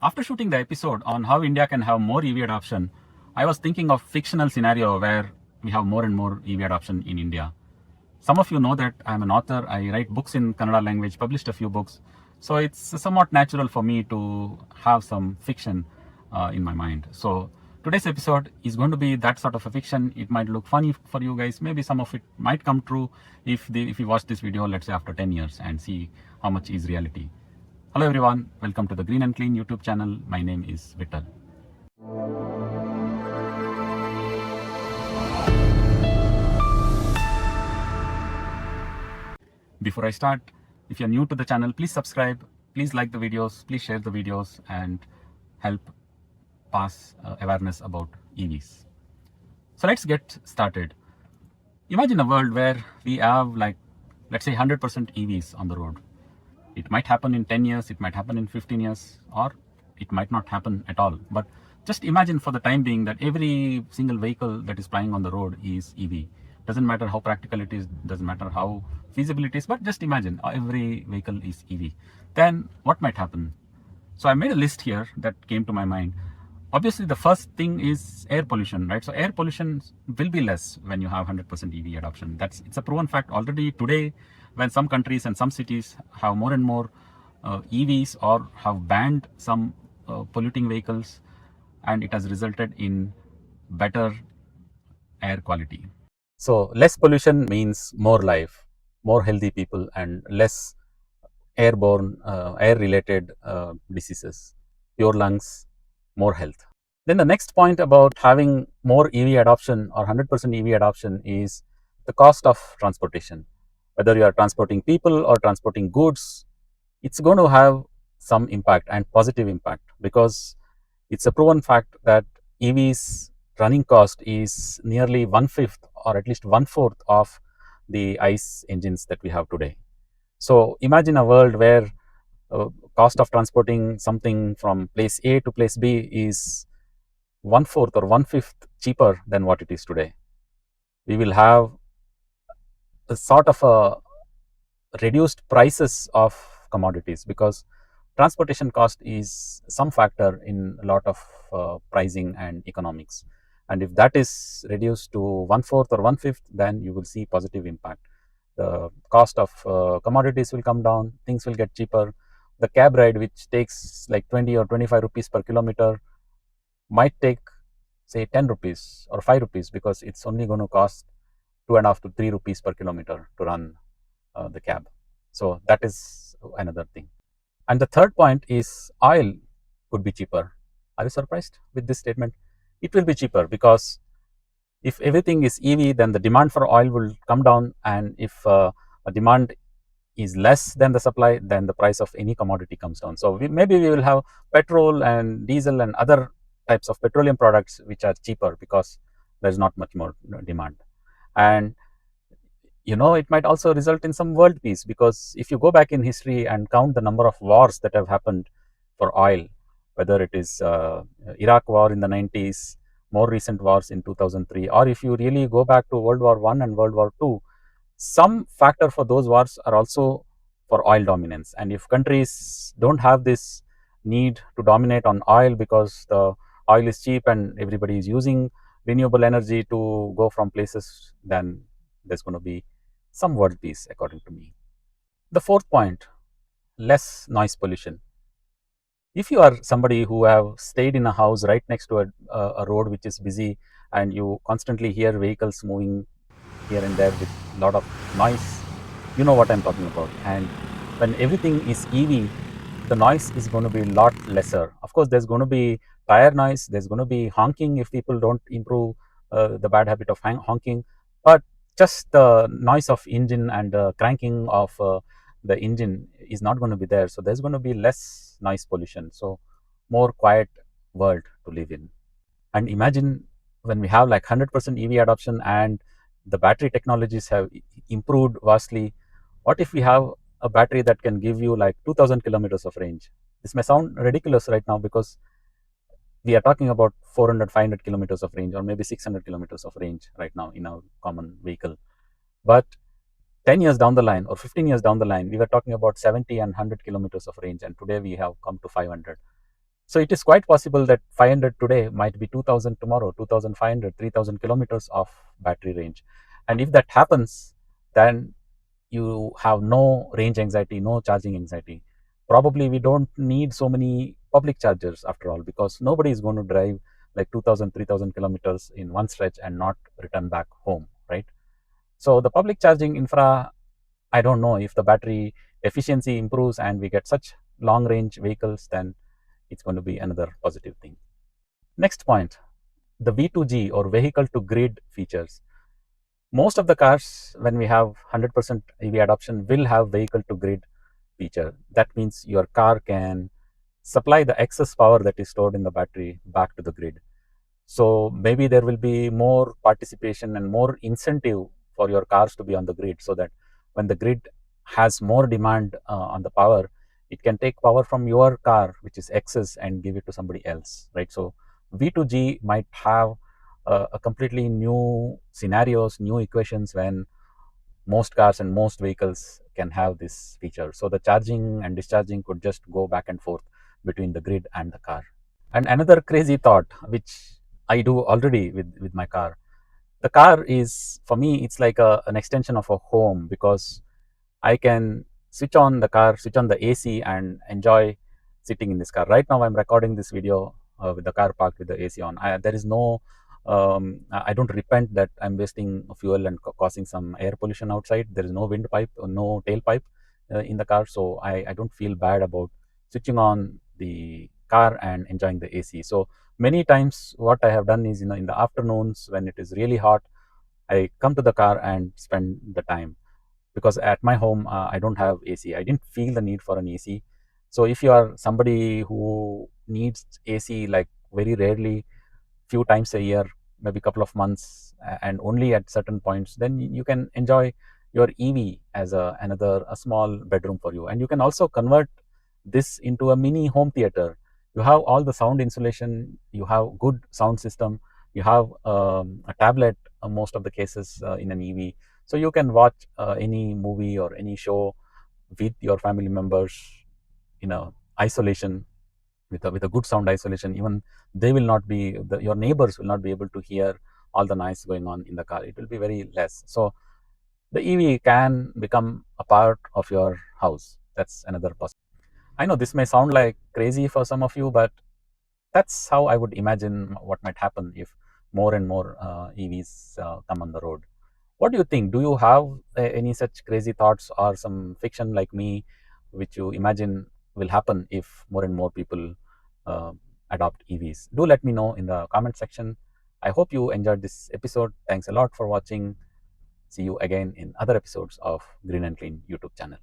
After shooting the episode on how India can have more EV adoption, I was thinking of fictional scenario where we have more and more EV adoption in India. Some of you know that I'm an author. I write books in Kannada language, published a few books. So it's somewhat natural for me to have some fiction in my mind. So today's episode is going to be that sort of a fiction. It might look funny for you guys. Maybe some of it might come true if you watch this video, let's say after 10 years, and see how much is reality. Hello everyone, welcome to the Green and Clean YouTube channel. My name is Vittal. Before I start, if you're new to the channel, please subscribe, please like the videos, please share the videos and help pass awareness about EVs. So let's get started. Imagine a world where we have let's say 100% EVs on the road. It might happen in 10 years, it might happen in 15 years, or it might not happen at all. But just imagine for the time being that every single vehicle that is flying on the road is EV. Doesn't matter how practical it is, doesn't matter how feasible it is, but just imagine every vehicle is EV. Then what might happen? So I made a list here that came to my mind. Obviously, the first thing is air pollution, right? So air pollution will be less when you have 100% EV adoption. It's a proven fact already today. When some countries and some cities have more and more EVs or have banned some polluting vehicles, and it has resulted in better air quality. So less pollution means more life, more healthy people, and less airborne, air-related diseases, pure lungs, more health. Then the next point about having more EV adoption or 100% EV adoption is the cost of transportation. Whether you are transporting people or transporting goods, it's going to have some impact and positive impact, because it's a proven fact that EV's running cost is nearly 1/5 or at least 1/4 of the ICE engines that we have today. So imagine a world where cost of transporting something from place A to place B is 1/4 or 1/5 cheaper than what it is today. We will have a sort of a reduced prices of commodities, because transportation cost is some factor in a lot of pricing and economics. And if that is reduced to 1/4 or 1/5, then you will see positive impact. The cost of commodities will come down, things will get cheaper. The cab ride, which takes like 20 or 25 rupees per kilometer, might take say 10 rupees or 5 rupees, because it's only going to cost 2.5 to 3 rupees per kilometer to run the cab. So that is another thing. And the third point is oil could be cheaper. Are you surprised with this statement? It will be cheaper, because if everything is EV, then the demand for oil will come down, and if a demand is less than the supply, then the price of any commodity comes down. So maybe we will have petrol and diesel and other types of petroleum products which are cheaper, because there's not much more demand. And it might also result in some world peace, because if you go back in history and count the number of wars that have happened for oil, whether it is Iraq war in the 90s, more recent wars in 2003, or if you really go back to World War I and World War II, some factor for those wars are also for oil dominance. And if countries don't have this need to dominate on oil, because the oil is cheap and everybody is using renewable energy to go from places, then there's going to be some world peace, according to me. The fourth point, less noise pollution. If you are somebody who have stayed in a house right next to a road which is busy, and you constantly hear vehicles moving here and there with a lot of noise, you know what I'm talking about. And when everything is EV, the noise is going to be a lot lesser. Of course, there's going to be tire noise, there's going to be honking if people don't improve the bad habit of honking, but just the noise of engine and the cranking of the engine is not going to be there. So there's going to be less noise pollution, so more quiet world to live in. And imagine when we have like 100% EV adoption and the battery technologies have improved vastly. What if we have a battery that can give you like 2000 kilometers of range? This may sound ridiculous right now, because we are talking about 400, 500 kilometers of range, or maybe 600 kilometers of range right now in our common vehicle. But 10 years down the line or 15 years down the line, we were talking about 70 and 100 kilometers of range, and today we have come to 500. So it is quite possible that 500 today might be 2000 tomorrow, 2500, 3000 kilometers of battery range. And if that happens, then you have no range anxiety, no charging anxiety. Probably we don't need so many public chargers after all, because nobody is going to drive like 2000, 3000 kilometers in one stretch and not return back home, right? So the public charging infra, I don't know if the battery efficiency improves and we get such long range vehicles, then it's going to be another positive thing. Next point, the V2G or vehicle to grid features. Most of the cars, when we have 100% EV adoption, will have vehicle to grid feature. That means your car can supply the excess power that is stored in the battery back to the grid. So maybe there will be more participation and more incentive for your cars to be on the grid, so that when the grid has more demand on the power, it can take power from your car, which is excess, and give it to somebody else, right? So V2G might have a completely new scenarios, new equations when most cars and most vehicles can have this feature. So the charging and discharging could just go back and forth between the grid and the car. And another crazy thought, which I do already with my car. The car is, for me, it's like an extension of a home, because I can switch on the car, switch on the AC, and enjoy sitting in this car. Right now, I'm recording this video with the car parked with the AC on. There is no, I don't repent that I'm wasting fuel and causing some air pollution outside. There is no windpipe, no tailpipe in the car, so I don't feel bad about switching on the car and enjoying the AC. So many times, what I have done is, in the afternoons when it is really hot, I come to the car and spend the time, because at my home I don't have AC. I didn't feel the need for an AC. So if you are somebody who needs AC like very rarely, few times a year, maybe a couple of months, and only at certain points, then you can enjoy your EV as another small bedroom for you. And you can also convert this into a mini home theater. You have all the sound insulation, you have good sound system, you have a tablet, most of the cases in an EV, so you can watch any movie or any show with your family members in a isolation, with a good sound isolation. Even they will not be, your neighbors will not be able to hear all the noise going on in the car. It will be very less. So the EV can become a part of your house. That's another possibility. I know this may sound like crazy for some of you, but that's how I would imagine what might happen if more and more EVs come on the road. What do you think? Do you have any such crazy thoughts or some fiction like me, which you imagine will happen if more and more people uh, adopt EVs? Do let me know in the comment section. I hope you enjoyed this episode. Thanks a lot for watching. See you again in other episodes of Green and Clean YouTube channel.